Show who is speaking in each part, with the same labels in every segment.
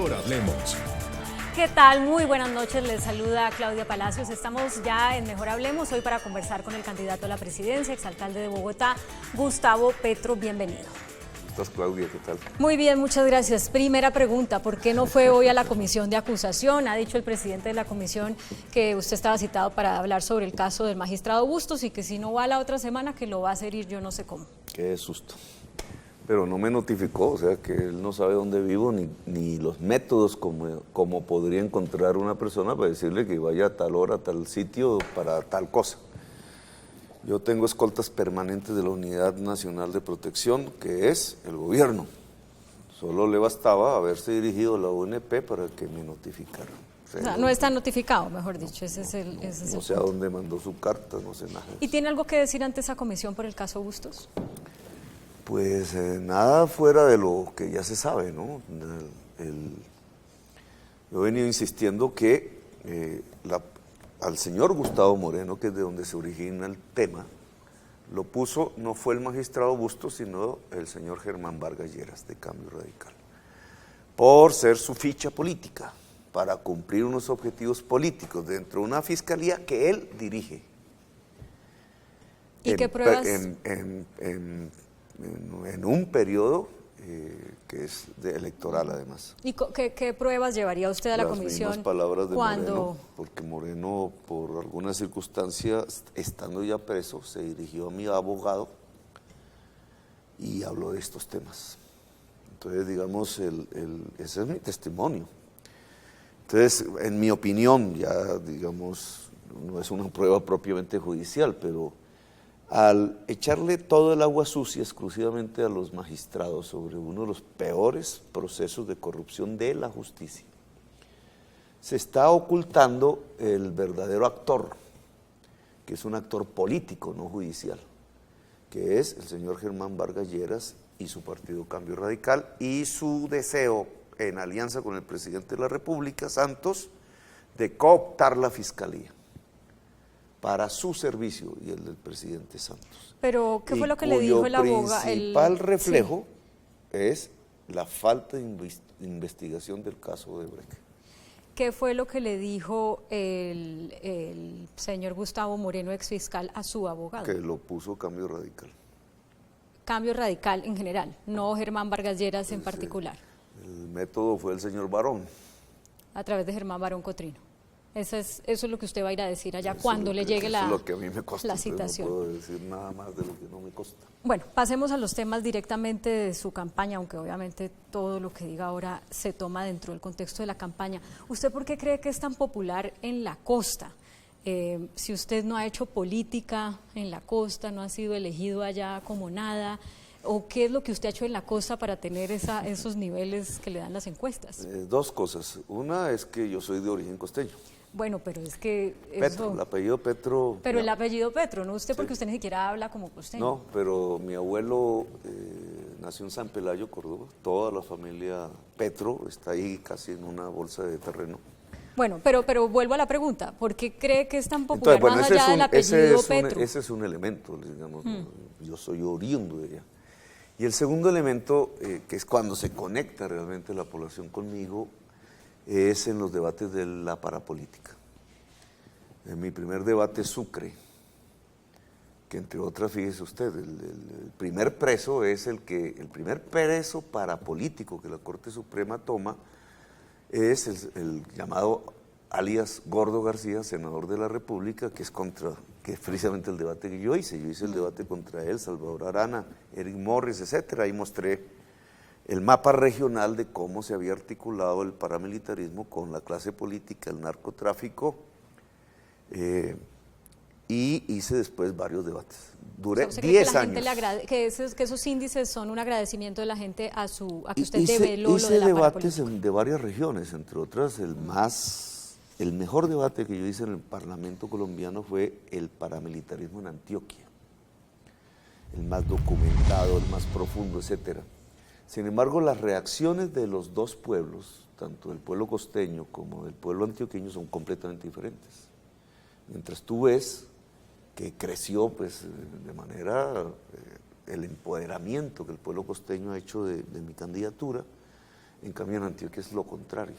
Speaker 1: Mejor Hablemos.
Speaker 2: ¿Qué tal? Muy buenas noches, les saluda Claudia Palacios. Estamos ya en Mejor Hablemos hoy para conversar con el candidato a la presidencia, exalcalde de Bogotá, Gustavo Petro. Bienvenido.
Speaker 3: ¿Cómo estás, Claudia? ¿Qué tal?
Speaker 2: Muy bien, muchas gracias. Primera pregunta, ¿por qué no fue hoy a la comisión de acusación? Ha dicho el presidente de la comisión que usted estaba citado para hablar sobre el caso del magistrado Bustos y que si no va la otra semana que lo va a hacer ir yo no sé cómo.
Speaker 3: Qué susto. Pero no me notificó, o sea que él no sabe dónde vivo ni los métodos como podría encontrar una persona para decirle que vaya a tal hora, a tal sitio, para tal cosa. Yo tengo escoltas permanentes de la Unidad Nacional de Protección, que es el gobierno. Solo le bastaba haberse dirigido a la UNP para que me notificara.
Speaker 2: O sea, no está notificado, mejor dicho, ese es el
Speaker 3: no sé a dónde mandó su carta, no sé nada.
Speaker 2: ¿Y tiene algo que decir ante esa comisión por el caso Bustos?
Speaker 3: Pues nada fuera de lo que ya se sabe, ¿no? Yo he venido insistiendo que al señor Gustavo Moreno, que es de donde se origina el tema, lo puso, no fue el magistrado Bustos, sino el señor Germán Vargas Lleras, de Cambio Radical, por ser su ficha política, para cumplir unos objetivos políticos dentro de una fiscalía que él dirige.
Speaker 2: ¿Y qué pruebas?
Speaker 3: En un periodo que es electoral, además.
Speaker 2: ¿Y qué pruebas llevaría usted a la comisión?
Speaker 3: Las mismas palabras de
Speaker 2: cuando...
Speaker 3: Moreno, porque Moreno, por alguna circunstancia, estando ya preso, se dirigió a mi abogado y habló de estos temas. Entonces, digamos, ese es mi testimonio. Entonces, en mi opinión, ya, digamos, no es una prueba propiamente judicial, pero al echarle todo el agua sucia exclusivamente a los magistrados sobre uno de los peores procesos de corrupción de la justicia, se está ocultando el verdadero actor, que es un actor político, no judicial, que es el señor Germán Vargas Lleras y su partido Cambio Radical y su deseo, en alianza con el presidente de la República, Santos, de cooptar la fiscalía para su servicio y el del presidente Santos.
Speaker 2: Pero, ¿qué fue lo que le dijo el abogado?
Speaker 3: El principal reflejo es la falta de investigación del caso de Brecht.
Speaker 2: ¿Qué fue lo que le dijo el señor Gustavo Moreno, exfiscal, a su abogado?
Speaker 3: Que lo puso Cambio Radical.
Speaker 2: Cambio Radical en general, no Germán Vargas Lleras en particular.
Speaker 3: El método fue el señor Barón.
Speaker 2: A través de Germán Barón Cotrino. Eso es lo que usted va a ir a decir allá cuando le llegue la citación.
Speaker 3: Eso es lo que a mí me consta, no puedo decir nada más de lo que no me consta.
Speaker 2: Bueno, pasemos a los temas directamente de su campaña, aunque obviamente todo lo que diga ahora se toma dentro del contexto de la campaña. ¿Usted por qué cree que es tan popular en la costa? Si usted no ha hecho política en la costa, no ha sido elegido allá como nada, ¿o qué es lo que usted ha hecho en la costa para tener esos niveles que le dan las encuestas?
Speaker 3: Dos cosas. Una es que yo soy de origen costeño.
Speaker 2: Bueno, pero es que
Speaker 3: Petro, el apellido Petro.
Speaker 2: Pero el apellido Petro, ¿no? Usted, porque usted ni siquiera habla como costeño.
Speaker 3: No, pero mi abuelo nació en San Pelayo, Córdoba. Toda la familia Petro está ahí casi en una bolsa de terreno.
Speaker 2: Bueno, pero vuelvo a la pregunta, ¿por qué cree que es tan popular más allá del apellido Petro?
Speaker 3: Ese es un elemento, digamos, yo soy oriundo de allá. Y el segundo elemento, que es cuando se conecta realmente la población conmigo, es en los debates de la parapolítica. En mi primer debate Sucre, que entre otras, fíjese usted, el primer preso es el primer preso parapolítico que la Corte Suprema toma, es el llamado alias Gordo García, senador de la República, que es precisamente el debate que yo hice. Yo hice el debate contra él, Salvador Arana, Eric Morris, etcétera. Ahí mostré el mapa regional de cómo se había articulado el paramilitarismo con la clase política, el narcotráfico, y hice después varios debates. Duré 10 años.
Speaker 2: Que esos índices son un agradecimiento de la gente a que usted develó lo de la
Speaker 3: debates de varias regiones, entre otras el mejor debate que yo hice en el Parlamento colombiano fue el paramilitarismo en Antioquia, el más documentado, el más profundo, etcétera. Sin embargo, las reacciones de los dos pueblos, tanto del pueblo costeño como del pueblo antioqueño, son completamente diferentes. Mientras tú ves que creció pues de manera el empoderamiento que el pueblo costeño ha hecho de mi candidatura, En cambio en Antioquia es lo contrario.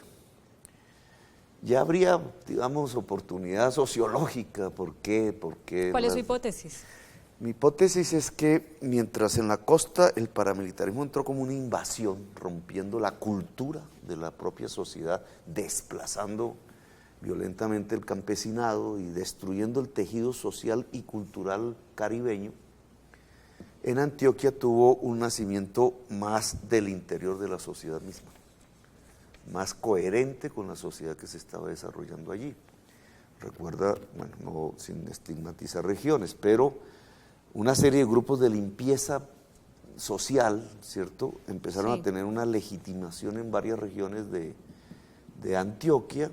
Speaker 3: Ya habría, digamos, oportunidad sociológica. ¿Por qué?
Speaker 2: ¿Cuál es su hipótesis?
Speaker 3: Mi hipótesis es que mientras en la costa el paramilitarismo entró como una invasión, rompiendo la cultura de la propia sociedad, desplazando violentamente el campesinado y destruyendo el tejido social y cultural caribeño, en Antioquia tuvo un nacimiento más del interior de la sociedad misma, más coherente con la sociedad que se estaba desarrollando allí. Recuerda, bueno, no sin estigmatizar regiones, pero una serie de grupos de limpieza social, ¿cierto? Empezaron a tener una legitimación en varias regiones de Antioquia,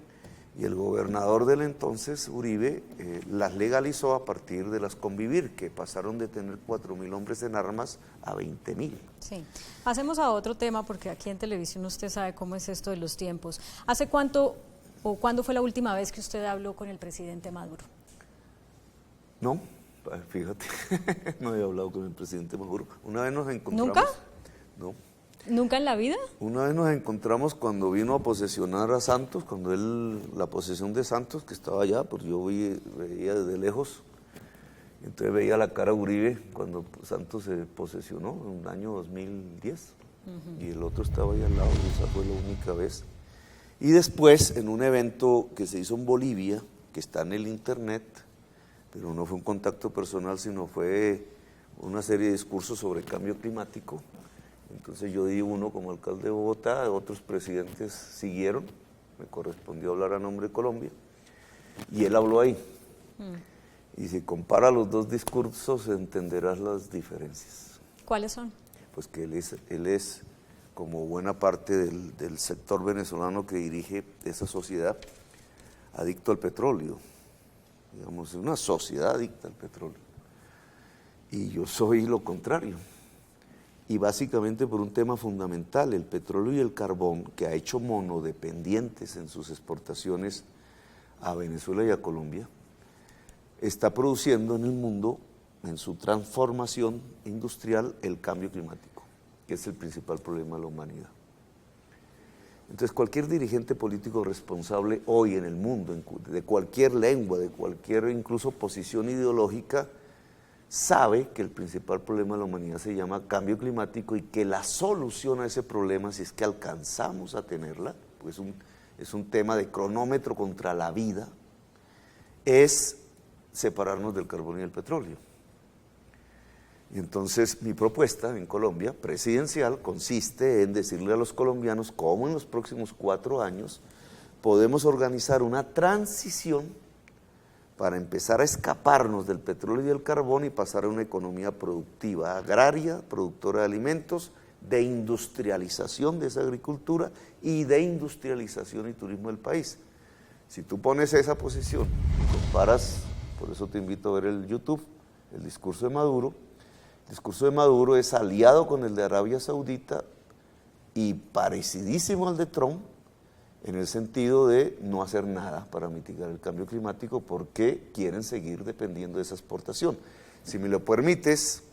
Speaker 3: y el gobernador del entonces, Uribe, las legalizó a partir de las Convivir, que pasaron de tener 4.000 hombres en armas a 20.000.
Speaker 2: Sí. Pasemos a otro tema, porque aquí en televisión usted sabe cómo es esto de los tiempos. ¿Hace cuánto o cuándo fue la última vez que usted habló con el presidente Maduro?
Speaker 3: No, fíjate, no he hablado con el presidente Maduro. Una vez nos encontramos.
Speaker 2: ¿Nunca?
Speaker 3: No.
Speaker 2: ¿Nunca en la vida?
Speaker 3: Una vez nos encontramos cuando vino a posesionar a Santos, la posesión de Santos, que estaba allá, pues yo veía desde lejos, entonces veía la cara de Uribe cuando Santos se posesionó en el año 2010, y el otro estaba ahí al lado, y esa fue la única vez. Y después, en un evento que se hizo en Bolivia, que está en el internet, pero no fue un contacto personal, sino fue una serie de discursos sobre cambio climático. Entonces yo di uno como alcalde de Bogotá, otros presidentes siguieron, me correspondió hablar a nombre de Colombia, y él habló ahí. Y si compara los dos discursos entenderás las diferencias.
Speaker 2: ¿Cuáles son?
Speaker 3: Pues que él es como buena parte del sector venezolano que dirige esa sociedad, adicto al petróleo. Digamos, es una sociedad adicta al petróleo. Y yo soy lo contrario. Y básicamente por un tema fundamental, el petróleo y el carbón, que ha hecho monodependientes en sus exportaciones a Venezuela y a Colombia, está produciendo en el mundo, en su transformación industrial, el cambio climático, que es el principal problema de la humanidad. Entonces cualquier dirigente político responsable hoy en el mundo, de cualquier lengua, de cualquier incluso posición ideológica, sabe que el principal problema de la humanidad se llama cambio climático, y que la solución a ese problema, si es que alcanzamos a tenerla, pues es un tema de cronómetro contra la vida, es separarnos del carbón y el petróleo. Y entonces mi propuesta en Colombia, presidencial, consiste en decirle a los colombianos cómo en los próximos 4 años podemos organizar una transición para empezar a escaparnos del petróleo y del carbón y pasar a una economía productiva, agraria, productora de alimentos, de industrialización de esa agricultura y de industrialización y turismo del país. Si tú pones esa posición y comparas, por eso te invito a ver el YouTube, el discurso de Maduro. El discurso de Maduro es aliado con el de Arabia Saudita y parecidísimo al de Trump, en el sentido de no hacer nada para mitigar el cambio climático, porque quieren seguir dependiendo de esa exportación. Si me lo permites,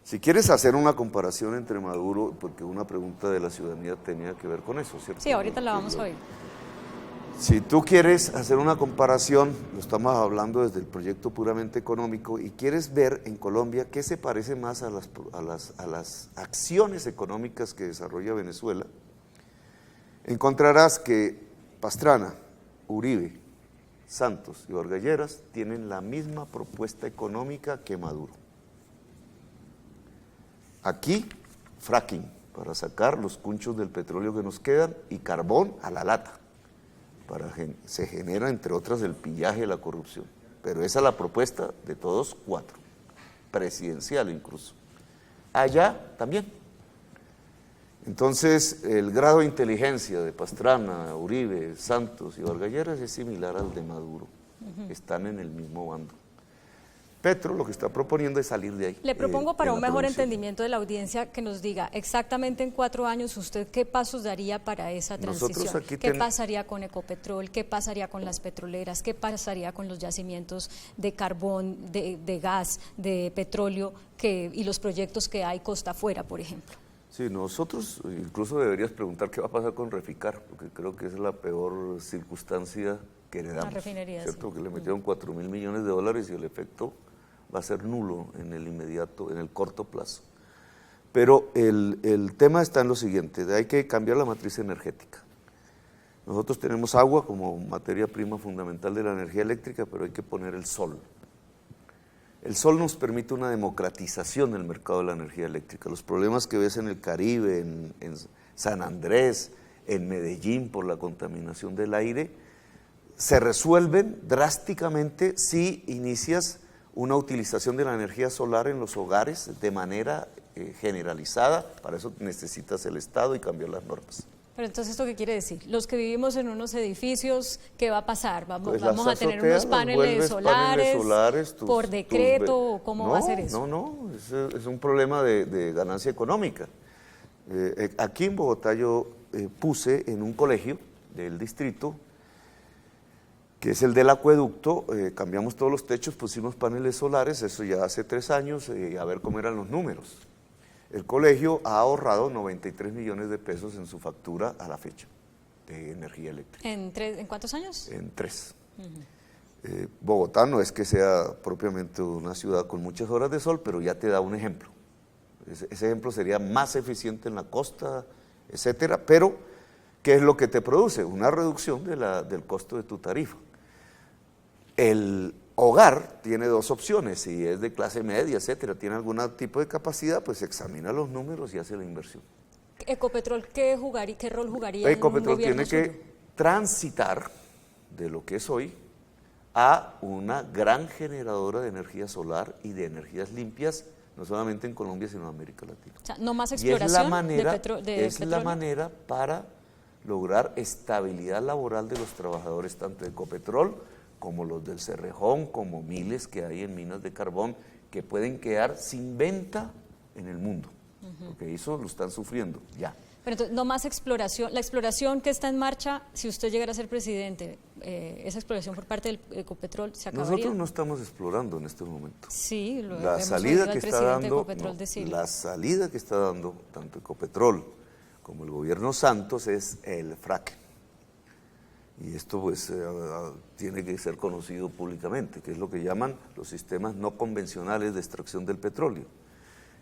Speaker 3: si quieres hacer una comparación entre Maduro, porque una pregunta de la ciudadanía tenía que ver con eso, ¿cierto?
Speaker 2: Sí, ahorita la vamos a oír.
Speaker 3: Si tú quieres hacer una comparación, lo estamos hablando desde el proyecto puramente económico, y quieres ver en Colombia qué se parece más a las acciones económicas que desarrolla Venezuela, encontrarás que Pastrana, Uribe, Santos y Vargas Lleras tienen la misma propuesta económica que Maduro. Aquí, fracking, para sacar los cunchos del petróleo que nos quedan, y carbón a la lata. Se genera, entre otras, el pillaje y la corrupción. Pero esa es la propuesta de todos 4, presidencial incluso. Allá también. Entonces, el grado de inteligencia de Pastrana, Uribe, Santos y Vargas Lleras es similar al de Maduro. Están en el mismo bando. Petro lo que está proponiendo es salir de ahí.
Speaker 2: Le propongo, para un mejor entendimiento de la audiencia, que nos diga exactamente en 4 años usted qué pasos daría para esa transición. ¿Qué pasaría con Ecopetrol? ¿Qué pasaría con las petroleras? ¿Qué pasaría con los yacimientos de carbón, de gas, de petróleo y los proyectos que hay costa afuera, por ejemplo?
Speaker 3: Sí, nosotros incluso deberías preguntar qué va a pasar con Reficar, porque creo que es la peor circunstancia que heredamos.
Speaker 2: La refinería,
Speaker 3: ¿cierto?
Speaker 2: sí.
Speaker 3: Que le metieron 4.000 millones de dólares y el efecto va a ser nulo en el inmediato, en el corto plazo. Pero el tema está en lo siguiente, hay que cambiar la matriz energética. Nosotros tenemos agua como materia prima fundamental de la energía eléctrica, pero hay que poner el sol. El sol nos permite una democratización del mercado de la energía eléctrica. Los problemas que ves en el Caribe, en San Andrés, en Medellín por la contaminación del aire, se resuelven drásticamente si inicias una utilización de la energía solar en los hogares de manera generalizada. Para eso necesitas el Estado y cambiar las normas.
Speaker 2: Pero entonces, ¿esto qué quiere decir? Los que vivimos en unos edificios, ¿qué va a pasar? ¿Vamos
Speaker 3: Pues
Speaker 2: a tener unos paneles solares por decreto? ¿O cómo va a ser eso?
Speaker 3: No, es un problema de ganancia económica. Aquí en Bogotá yo puse en un colegio del distrito, que es el del acueducto, cambiamos todos los techos, pusimos paneles solares, eso ya hace 3 años, a ver cómo eran los números. El colegio ha ahorrado 93 millones de pesos en su factura a la fecha de energía eléctrica.
Speaker 2: ¿En cuántos años?
Speaker 3: En 3. Bogotá no es que sea propiamente una ciudad con muchas horas de sol, pero ya te da un ejemplo. Ese ejemplo sería más eficiente en la costa, etcétera, pero ¿qué es lo que te produce? Una reducción del costo de tu tarifa. El hogar tiene 2 opciones, si es de clase media, etcétera, tiene algún tipo de capacidad, pues examina los números y hace la inversión.
Speaker 2: ¿Ecopetrol qué rol jugaría
Speaker 3: Ecopetrol
Speaker 2: en un gobierno
Speaker 3: tiene
Speaker 2: suyo?
Speaker 3: que transitar de lo que es hoy a una gran generadora de energía solar y de energías limpias, no solamente en Colombia, sino en América Latina.
Speaker 2: O sea, no más
Speaker 3: Y es
Speaker 2: exploración
Speaker 3: la manera para lograr estabilidad laboral de los trabajadores, tanto de Ecopetrol como los del Cerrejón, como miles que hay en minas de carbón, que pueden quedar sin venta en el mundo, porque eso lo están sufriendo ya.
Speaker 2: Pero entonces, no más exploración. La exploración que está en marcha, si usted llegara a ser presidente, esa exploración por parte del Ecopetrol se acabaría.
Speaker 3: Nosotros no estamos explorando en este momento.
Speaker 2: Sí, lo
Speaker 3: La
Speaker 2: hemos
Speaker 3: salida
Speaker 2: oído
Speaker 3: que
Speaker 2: al
Speaker 3: está
Speaker 2: presidente de
Speaker 3: dando,
Speaker 2: Ecopetrol decirlo.
Speaker 3: la salida que está dando tanto Ecopetrol como el gobierno Santos es el fracking. Y esto pues tiene que ser conocido públicamente, que es lo que llaman los sistemas no convencionales de extracción del petróleo.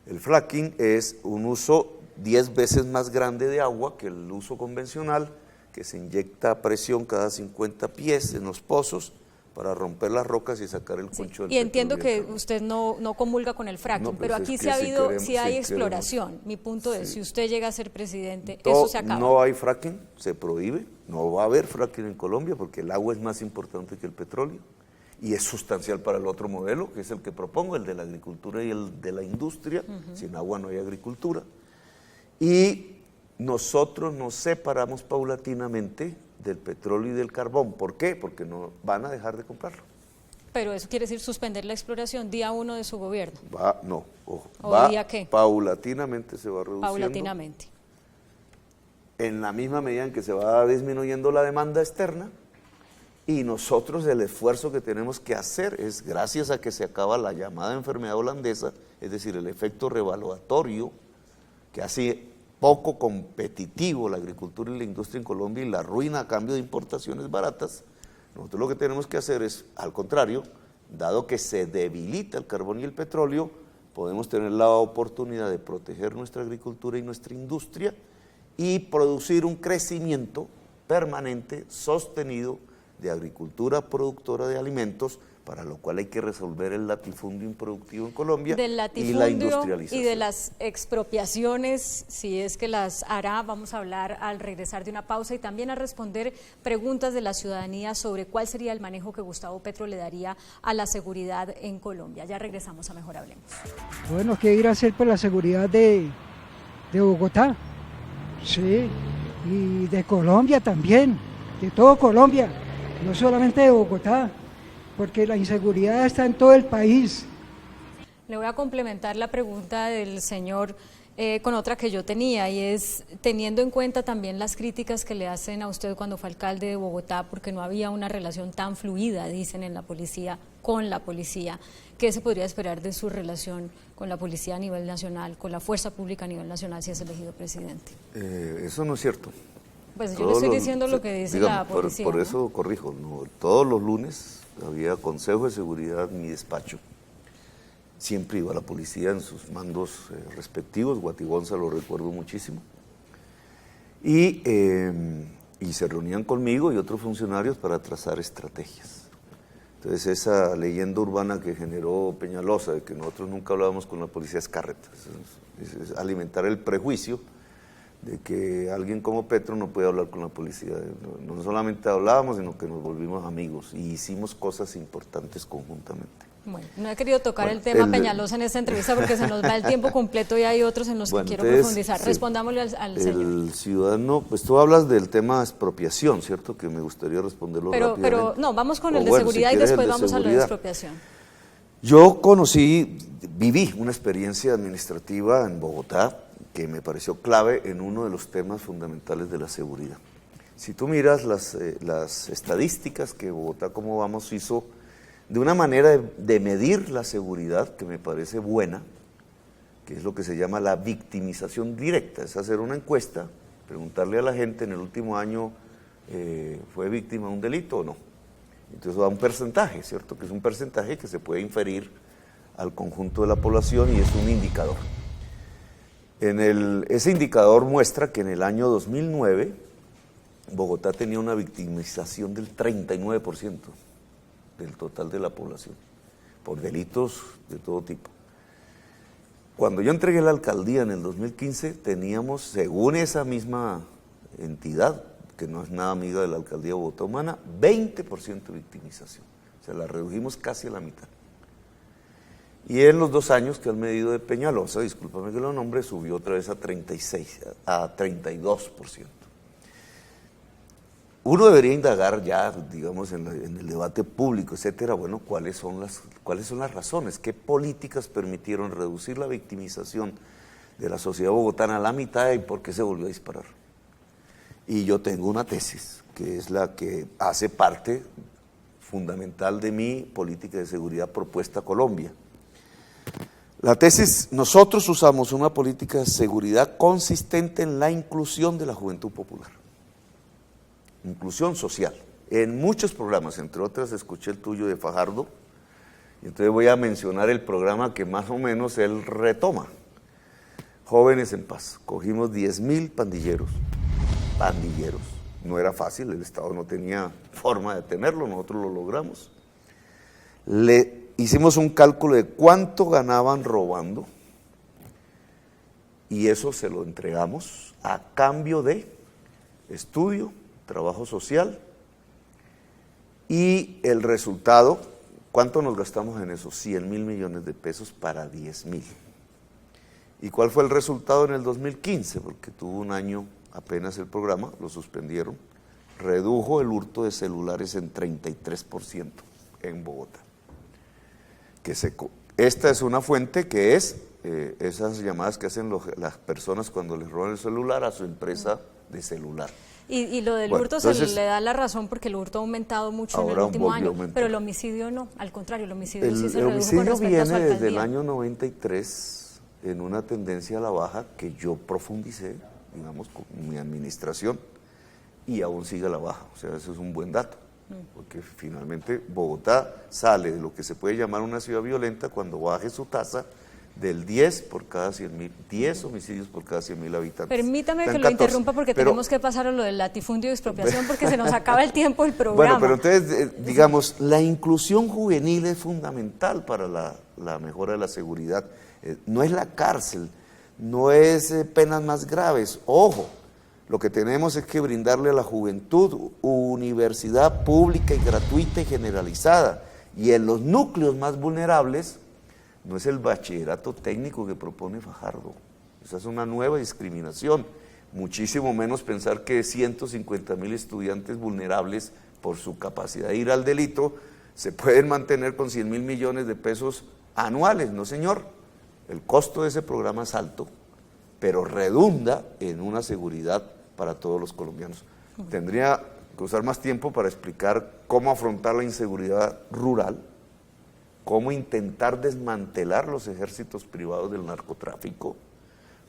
Speaker 3: El fracking es un uso 10 veces más grande de agua que el uso convencional, que se inyecta a presión cada 50 pies en los pozos para romper las rocas y sacar el concho del petróleo.
Speaker 2: Y entiendo que usted no comulga con el fracking,
Speaker 3: No, pues
Speaker 2: pero
Speaker 3: es
Speaker 2: aquí
Speaker 3: que
Speaker 2: sí ha habido,
Speaker 3: si
Speaker 2: hay
Speaker 3: queremos-
Speaker 2: exploración. Mi punto es, si usted llega a ser presidente,
Speaker 3: No,
Speaker 2: eso se acaba.
Speaker 3: no hay fracking, se prohíbe, no va a haber fracking en Colombia porque el agua es más importante que el petróleo y es sustancial para el otro modelo, que es el que propongo, el de la agricultura y el de la industria. Sin agua no hay agricultura. Y nosotros nos separamos paulatinamente del petróleo y del carbón. ¿Por qué? Porque no van a dejar de comprarlo.
Speaker 2: Pero eso quiere decir suspender la exploración día 1 de su gobierno.
Speaker 3: Va
Speaker 2: día qué?
Speaker 3: paulatinamente se va reduciendo.
Speaker 2: Paulatinamente.
Speaker 3: En la misma medida en que se va disminuyendo la demanda externa, y nosotros el esfuerzo que tenemos que hacer es, gracias a que se acaba la llamada enfermedad holandesa, es decir, el efecto revaluatorio que hace poco competitivo la agricultura y la industria en Colombia y la ruina a cambio de importaciones baratas. Nosotros lo que tenemos que hacer es, al contrario, dado que se debilita el carbón y el petróleo, podemos tener la oportunidad de proteger nuestra agricultura y nuestra industria y producir un crecimiento permanente, sostenido, de agricultura productora de alimentos, para lo cual hay que resolver el latifundio improductivo en Colombia
Speaker 2: Del
Speaker 3: y la
Speaker 2: latifundio
Speaker 3: industrialización.
Speaker 2: y de las expropiaciones, si es que las hará, vamos a hablar al regresar de una pausa y también a responder preguntas de la ciudadanía sobre cuál sería el manejo que Gustavo Petro le daría a la seguridad en Colombia. Ya regresamos a Mejor Hablemos.
Speaker 1: Bueno, ¿qué ir a hacer por la seguridad de Bogotá? Sí, y de Colombia también, de todo Colombia, no solamente de Bogotá, porque la inseguridad está en todo el país.
Speaker 2: Le voy a complementar la pregunta del señor con otra que yo tenía, y es teniendo en cuenta también las críticas que le hacen a usted cuando fue alcalde de Bogotá, porque no había una relación tan fluida, dicen en la policía, con la policía. ¿Qué se podría esperar de su relación con la policía a nivel nacional, con la fuerza pública a nivel nacional si es elegido presidente?
Speaker 3: Eso no es cierto.
Speaker 2: Pues yo le estoy diciendo lo que dice la policía.
Speaker 3: Por eso corrijo, no, todos los lunes había Consejo de Seguridad en mi despacho. Siempre iba la policía en sus mandos respectivos, Guatigonza lo recuerdo muchísimo, y se reunían conmigo y otros funcionarios para trazar estrategias. Entonces esa leyenda urbana que generó Peñalosa de que nosotros nunca hablábamos con la policía es carreta, es alimentar el prejuicio de que alguien como Petro no puede hablar con la policía. No solamente hablábamos, sino que nos volvimos amigos y hicimos cosas importantes conjuntamente.
Speaker 2: Bueno, no he querido tocar el tema Peñalosa en esta entrevista porque se nos va el tiempo completo y hay otros en los que quiero profundizar.
Speaker 3: Sí,
Speaker 2: respondámosle al señor.
Speaker 3: El ciudadano, pues tú hablas del tema expropiación, ¿cierto? Que me gustaría responderlo rápidamente.
Speaker 2: Pero no, vamos con el de seguridad y después vamos a lo de expropiación.
Speaker 3: Yo viví una experiencia administrativa en Bogotá que me pareció clave en uno de los temas fundamentales de la seguridad. Si tú miras las estadísticas que Bogotá, como vamos, hizo de una manera de medir la seguridad que me parece buena, que es lo que se llama la victimización directa, es hacer una encuesta, preguntarle a la gente en el último año, ¿fue víctima de un delito o no? Entonces da un porcentaje, ¿cierto? Que es un porcentaje que se puede inferir al conjunto de la población y es un indicador. Ese indicador muestra que en el año 2009 Bogotá tenía una victimización del 39% del total de la población, por delitos de todo tipo. Cuando yo entregué la alcaldía en el 2015, teníamos, según esa misma entidad, que no es nada amiga de la alcaldía de Bogotá Humana, 20% de victimización. O sea, la redujimos casi a la mitad. Y en los 2 años que han medido de Peñalosa, discúlpame que lo nombre, subió otra vez a 32%. Uno debería indagar ya, digamos, en el debate público, etcétera, bueno, ¿cuáles son las razones? ¿Qué políticas permitieron reducir la victimización de la sociedad bogotana a la mitad y por qué se volvió a disparar? Y yo tengo una tesis, que es la que hace parte fundamental de mi política de seguridad propuesta a Colombia. La tesis, nosotros usamos una política de seguridad consistente en la inclusión de la juventud popular. Inclusión social, en muchos programas, entre otras escuché el tuyo de Fajardo, y entonces voy a mencionar el programa que más o menos él retoma, Jóvenes en Paz. Cogimos 10.000 pandilleros, no era fácil, el Estado no tenía forma de tenerlo, nosotros lo logramos. Le hicimos un cálculo de cuánto ganaban robando, y eso se lo entregamos a cambio de estudio, trabajo social, y el resultado, ¿cuánto nos gastamos en eso? 100.000 millones de pesos para 10.000. ¿Y cuál fue el resultado en el 2015? Porque tuvo un año apenas el programa, lo suspendieron, redujo el hurto de celulares en 33% en Bogotá. Esta es una fuente que es esas llamadas que hacen las personas cuando les roban el celular a su empresa de celular.
Speaker 2: Y lo del hurto entonces, se le da la razón porque el hurto ha aumentado mucho en el último año, pero el homicidio no, al contrario, el homicidio sí se redujo con respecto a su alcaldía. El homicidio viene desde el año 93 en una tendencia a la baja que yo profundicé, digamos, con mi administración, y aún sigue a la baja, o sea, eso es un buen dato, porque finalmente Bogotá sale de lo que se puede llamar una ciudad violenta cuando baje su tasa del 10 por cada 100.000, 10 homicidios por cada 100.000 habitantes. Permítame que lo interrumpa porque tenemos que pasar a lo del latifundio y expropiación porque se nos acaba el tiempo del programa. Bueno, pero entonces, digamos, la inclusión juvenil es fundamental para la mejora de la seguridad. No es la cárcel, no es penas más graves. Ojo, lo que tenemos es que brindarle a la juventud universidad pública y gratuita y generalizada. Y en los núcleos más vulnerables, no es el bachillerato técnico que propone Fajardo, esa es una nueva discriminación, muchísimo menos pensar que 150.000 estudiantes vulnerables por su capacidad de ir al delito se pueden mantener con 100.000 millones de pesos anuales, no señor, el costo de ese programa es alto
Speaker 3: pero redunda en una seguridad para todos los colombianos. Tendría que usar más tiempo para explicar cómo afrontar la inseguridad rural, cómo intentar desmantelar los ejércitos privados del narcotráfico,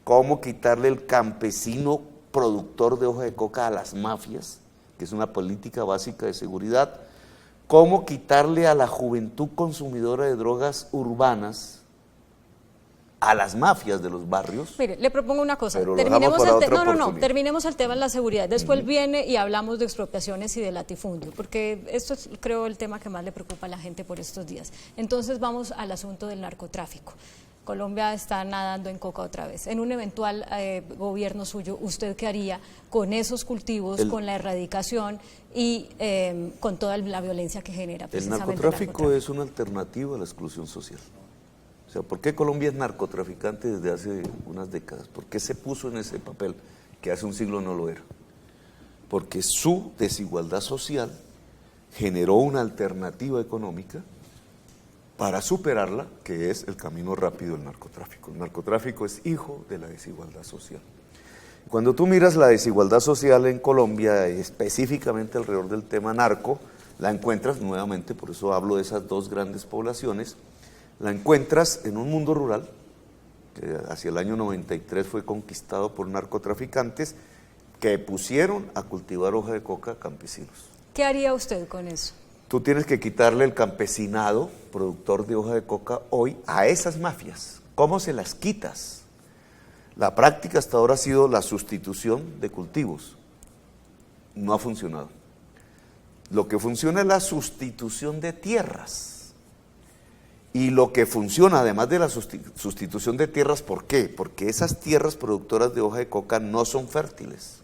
Speaker 3: cómo quitarle el campesino productor de hoja de coca a las mafias, que es una política básica de seguridad, cómo quitarle a la juventud consumidora de drogas urbanas a las mafias de los barrios.
Speaker 2: Mire, le propongo una cosa,
Speaker 3: terminemos
Speaker 2: terminemos el tema de la seguridad, después viene y hablamos de expropiaciones y de latifundio, porque esto es, creo, el tema que más le preocupa a la gente por estos días. Entonces vamos al asunto del narcotráfico. Colombia está nadando en coca otra vez. En un eventual gobierno suyo, ¿usted qué haría con esos cultivos, con la erradicación y con toda la violencia que genera precisamente
Speaker 3: el narcotráfico? Es una alternativa a la exclusión social. O sea, ¿por qué Colombia es narcotraficante desde hace unas décadas? ¿Por qué se puso en ese papel que hace un siglo no lo era? Porque su desigualdad social generó una alternativa económica para superarla, que es el camino rápido del narcotráfico. El narcotráfico es hijo de la desigualdad social. Cuando tú miras la desigualdad social en Colombia, específicamente alrededor del tema narco, la encuentras nuevamente, por eso hablo de esas dos grandes poblaciones, la encuentras en un mundo rural, que hacia el año 93 fue conquistado por narcotraficantes que pusieron a cultivar hoja de coca a campesinos.
Speaker 2: ¿Qué haría usted con eso?
Speaker 3: Tú tienes que quitarle el campesinado, productor de hoja de coca, hoy a esas mafias. ¿Cómo se las quitas? La práctica hasta ahora ha sido la sustitución de cultivos. No ha funcionado. Lo que funciona es la sustitución de tierras. Y lo que funciona, además de la sustitución de tierras, ¿por qué? Porque esas tierras productoras de hoja de coca no son fértiles,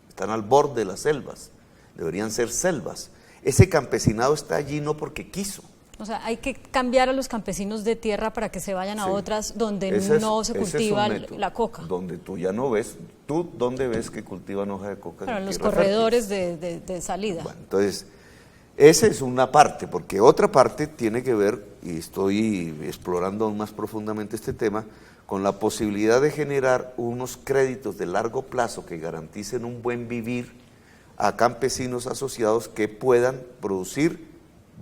Speaker 3: están al borde de las selvas, deberían ser selvas. Ese campesinado está allí no porque quiso.
Speaker 2: O sea, hay que cambiar a los campesinos de tierra para que se vayan a otras donde no se cultiva la coca.
Speaker 3: Donde tú ya no ves, ¿tú dónde ves que cultivan hoja de coca?
Speaker 2: Pero en los corredores de salida.
Speaker 3: Bueno, entonces, esa es una parte, porque otra parte tiene que ver, y estoy explorando aún más profundamente este tema, con la posibilidad de generar unos créditos de largo plazo que garanticen un buen vivir a campesinos asociados que puedan producir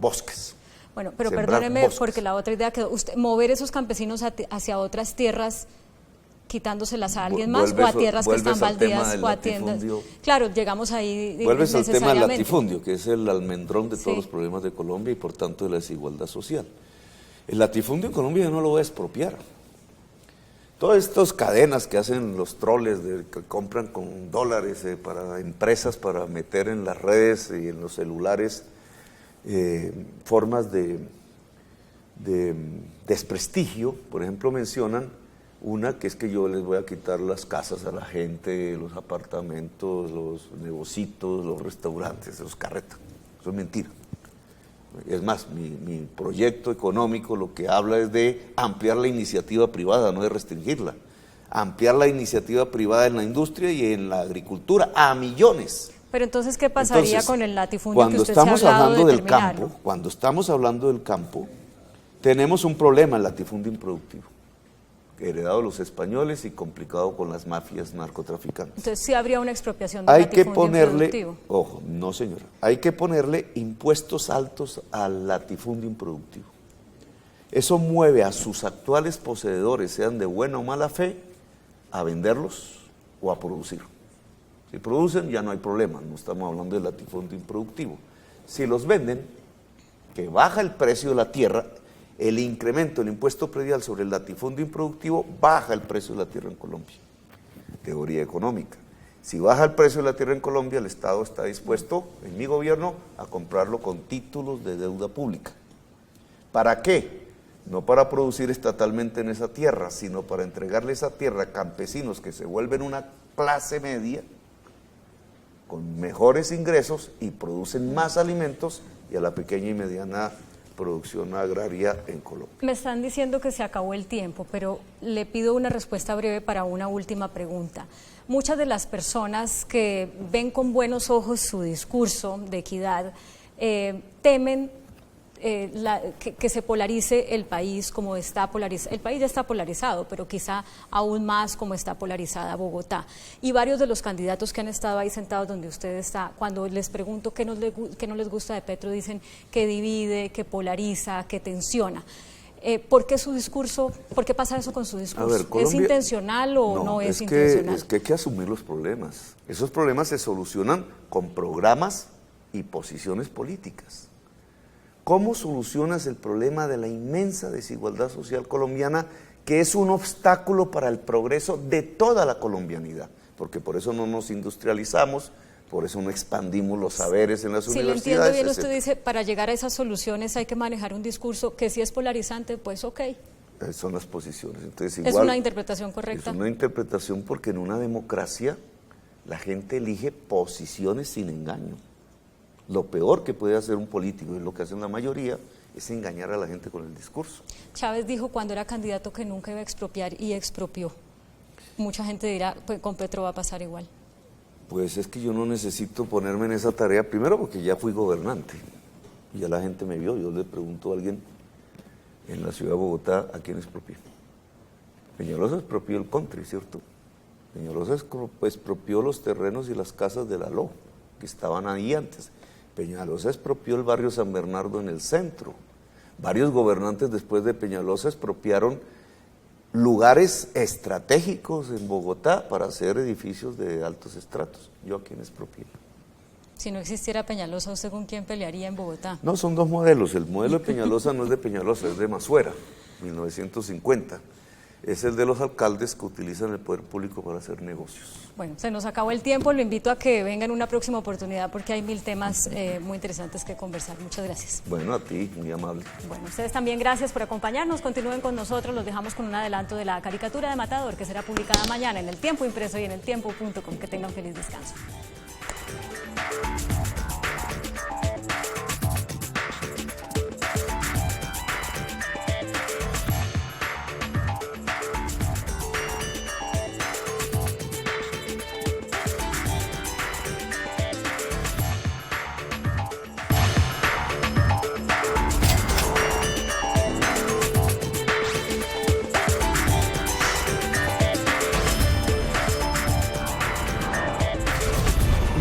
Speaker 3: bosques.
Speaker 2: Bueno, pero perdóneme, porque la otra idea quedó, mover esos campesinos hacia otras tierras, quitándoselas a alguien más, o a tierras que están baldías, o a tiendas. Claro, llegamos ahí.
Speaker 3: Vuelves al tema del latifundio, que es el almendrón de todos los problemas de Colombia y por tanto de la desigualdad social. El latifundio en Colombia no lo voy a expropiar. Todas estas cadenas que hacen los troles, que compran con dólares para empresas para meter en las redes y en los celulares formas de desprestigio, por ejemplo, mencionan una que es que yo les voy a quitar las casas a la gente, los apartamentos, los negocios, los restaurantes, los carretas. Eso es mentira. Es más, mi proyecto económico lo que habla es de ampliar la iniciativa privada, no de restringirla. Ampliar la iniciativa privada en la industria y en la agricultura a millones.
Speaker 2: Pero entonces, ¿qué pasaría con el latifundio que usted se ha hablado de terminarlo?
Speaker 3: Cuando estamos hablando del campo, tenemos un problema, el latifundio improductivo, heredado de los españoles y complicado con las mafias narcotraficantes.
Speaker 2: Entonces sí habría una expropiación del latifundio improductivo.
Speaker 3: Ojo, no señora, hay que ponerle impuestos altos al latifundio improductivo. Eso mueve a sus actuales poseedores, sean de buena o mala fe, a venderlos o a producir. Si producen ya no hay problema, no estamos hablando del latifundio improductivo. Si los venden, que baja el precio de la tierra, el incremento del impuesto predial sobre el latifundio improductivo baja el precio de la tierra en Colombia. Teoría económica. Si baja el precio de la tierra en Colombia, el Estado está dispuesto, en mi gobierno, a comprarlo con títulos de deuda pública. ¿Para qué? No para producir estatalmente en esa tierra, sino para entregarle esa tierra a campesinos que se vuelven una clase media, con mejores ingresos y producen más alimentos, y a la pequeña y mediana producción agraria en Colombia.
Speaker 2: Me están diciendo que se acabó el tiempo, pero le pido una respuesta breve para una última pregunta. Muchas de las personas que ven con buenos ojos su discurso de equidad temen que se polarice el país como está polarizado. El país ya está polarizado, pero quizá aún más como está polarizada Bogotá. Y varios de los candidatos que han estado ahí sentados donde usted está, cuando les pregunto qué no les gusta de Petro, dicen que divide, que polariza, que tensiona. ¿Por qué su discurso, por qué pasa eso con su discurso?
Speaker 3: A ver, Colombia,
Speaker 2: ¿es intencional o no es intencional?
Speaker 3: Es que hay que asumir los problemas. Esos problemas se solucionan con programas y posiciones políticas. ¿Cómo solucionas el problema de la inmensa desigualdad social colombiana, que es un obstáculo para el progreso de toda la colombianidad? Porque por eso no nos industrializamos, por eso no expandimos los saberes en las universidades.
Speaker 2: Si lo entiendo bien, usted dice, para llegar a esas soluciones hay que manejar un discurso que si es polarizante, pues ok.
Speaker 3: Son las posiciones. Entonces,
Speaker 2: ¿Es una interpretación correcta?
Speaker 3: Es una interpretación porque en una democracia la gente elige posiciones sin engaño. Lo peor que puede hacer un político, y lo que hacen la mayoría, es engañar a la gente con el discurso.
Speaker 2: Chávez dijo cuando era candidato que nunca iba a expropiar y expropió. Mucha gente dirá, pues con Petro va a pasar igual.
Speaker 3: Pues es que yo no necesito ponerme en esa tarea, primero porque ya fui gobernante y ya la gente me vio. Yo le pregunto a alguien en la ciudad de Bogotá a quién expropió. Peñalosa expropió el country, ¿cierto? Peñalosa expropió los terrenos y las casas de la LO, que estaban ahí antes. Peñalosa expropió el barrio San Bernardo en el centro. Varios gobernantes después de Peñalosa expropiaron lugares estratégicos en Bogotá para hacer edificios de altos estratos. ¿Yo a quién expropié?
Speaker 2: Si no existiera Peñalosa, ¿usted con quién pelearía en Bogotá?
Speaker 3: No, son dos modelos. El modelo de Peñalosa no es de Peñalosa, es de Masuera, 1950. Es el de los alcaldes que utilizan el poder público para hacer negocios.
Speaker 2: Bueno, se nos acabó el tiempo, lo invito a que venga en una próxima oportunidad porque hay 1000 temas muy interesantes que conversar. Muchas gracias.
Speaker 3: Bueno, a ti, muy amable.
Speaker 2: Bueno, ustedes también gracias por acompañarnos, continúen con nosotros, los dejamos con un adelanto de la caricatura de Matador que será publicada mañana en El Tiempo Impreso y en eltiempo.com. Que tengan feliz descanso.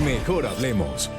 Speaker 4: Mejor hablemos.